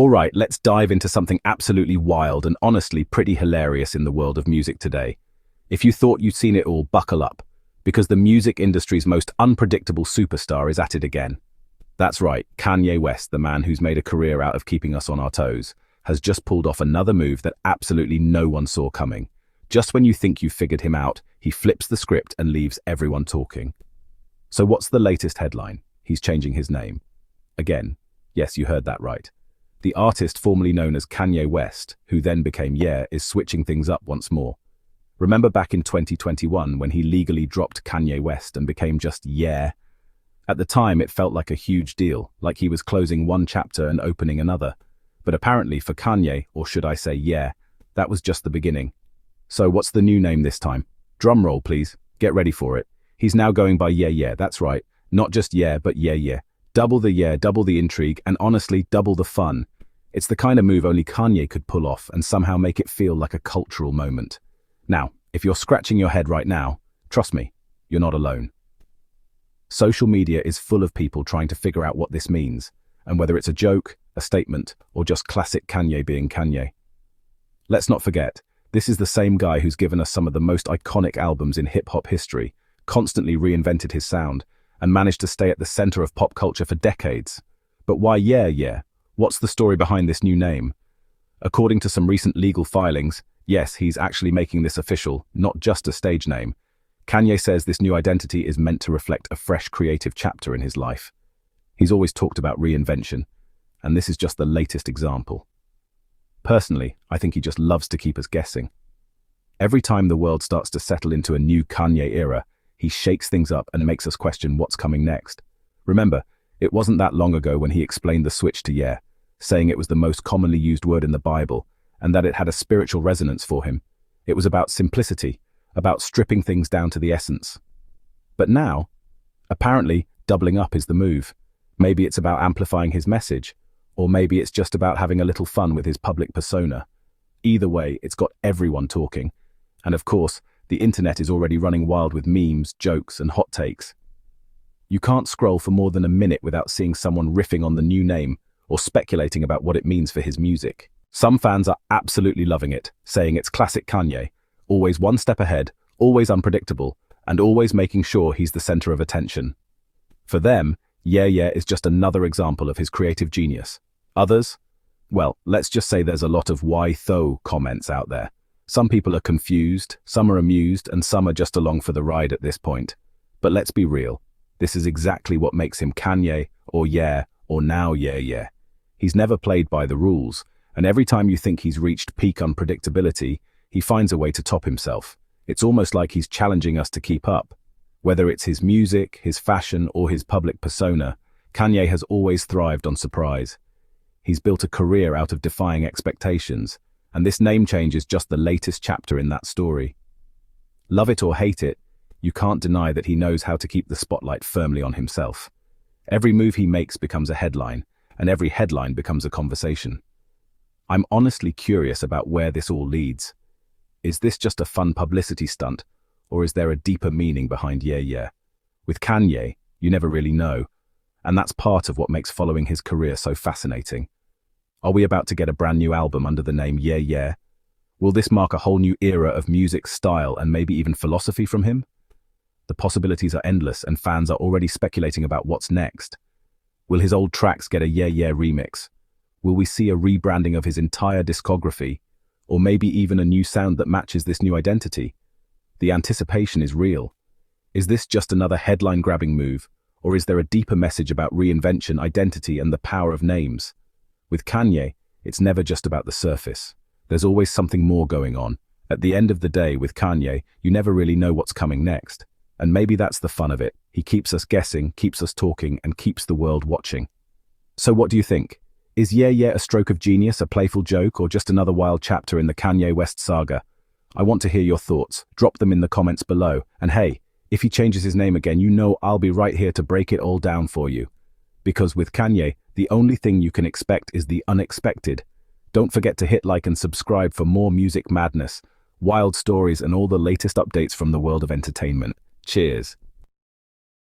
Alright, let's dive into something absolutely wild and honestly pretty hilarious in the world of music today. If you thought you'd seen it all, buckle up, because the music industry's most unpredictable superstar is at it again. That's right, Kanye West, the man who's made a career out of keeping us on our toes, has just pulled off another move that absolutely no one saw coming. Just when you think you've figured him out, he flips the script and leaves everyone talking. So what's the latest headline? He's changing his name. Again, yes, you heard that right. The artist formerly known as Kanye West, who then became Ye, is switching things up once more. Remember back in 2021 when he legally dropped Kanye West and became just Ye? At the time it felt like a huge deal, like he was closing one chapter and opening another. But apparently for Kanye, or should I say Ye, that was just the beginning. So what's the new name this time? Drum roll please, get ready for it. He's now going by Ye, that's right. Not just Ye, but Ye. Double the Ye, double the intrigue, and honestly, double the fun. It's the kind of move only Kanye could pull off and somehow make it feel like a cultural moment. Now, if you're scratching your head right now, trust me, you're not alone. Social media is full of people trying to figure out what this means, and whether it's a joke, a statement, or just classic Kanye being Kanye. Let's not forget, this is the same guy who's given us some of the most iconic albums in hip-hop history, constantly reinvented his sound, and managed to stay at the center of pop culture for decades. But why Ye? What's the story behind this new name? According to some recent legal filings, yes, he's actually making this official, not just a stage name. Kanye says this new identity is meant to reflect a fresh creative chapter in his life. He's always talked about reinvention, and this is just the latest example. Personally, I think he just loves to keep us guessing. Every time the world starts to settle into a new Kanye era, he shakes things up and makes us question what's coming next. Remember, it wasn't that long ago when he explained the switch to Ye, saying it was the most commonly used word in the Bible, and that it had a spiritual resonance for him. It was about simplicity, about stripping things down to the essence. But now, apparently, doubling up is the move. Maybe it's about amplifying his message, or maybe it's just about having a little fun with his public persona. Either way, it's got everyone talking. And of course, the internet is already running wild with memes, jokes, and hot takes. You can't scroll for more than a minute without seeing someone riffing on the new name or speculating about what it means for his music. Some fans are absolutely loving it, saying it's classic Kanye, always one step ahead, always unpredictable, and always making sure he's the center of attention. For them, Ye is just another example of his creative genius. Others? Well, let's just say there's a lot of why though comments out there. Some people are confused, some are amused, and some are just along for the ride at this point. But let's be real. This is exactly what makes him Kanye, or Ye, or now Ye. He's never played by the rules, and every time you think he's reached peak unpredictability, he finds a way to top himself. It's almost like he's challenging us to keep up. Whether it's his music, his fashion, or his public persona, Kanye has always thrived on surprise. He's built a career out of defying expectations, and this name change is just the latest chapter in that story. Love it or hate it, you can't deny that he knows how to keep the spotlight firmly on himself. Every move he makes becomes a headline, and every headline becomes a conversation. I'm honestly curious about where this all leads. Is this just a fun publicity stunt, or is there a deeper meaning behind Ye? With Kanye, you never really know, and that's part of what makes following his career so fascinating. Are we about to get a brand new album under the name Ye? Will this mark a whole new era of music, style, and maybe even philosophy from him? The possibilities are endless, and fans are already speculating about what's next. Will his old tracks get a Ye remix? Will we see a rebranding of his entire discography? Or maybe even a new sound that matches this new identity? The anticipation is real. Is this just another headline-grabbing move, or is there a deeper message about reinvention, identity, and the power of names? With Kanye, it's never just about the surface. There's always something more going on. At the end of the day, with Kanye, you never really know what's coming next. And maybe that's the fun of it. He keeps us guessing, keeps us talking, and keeps the world watching. So what do you think? Is Ye a stroke of genius, a playful joke, or just another wild chapter in the Kanye West saga? I want to hear your thoughts. Drop them in the comments below. And hey, if he changes his name again, you know I'll be right here to break it all down for you. Because with Kanye, the only thing you can expect is the unexpected. Don't forget to hit like and subscribe for more music madness, wild stories, and all the latest updates from the world of entertainment. Cheers.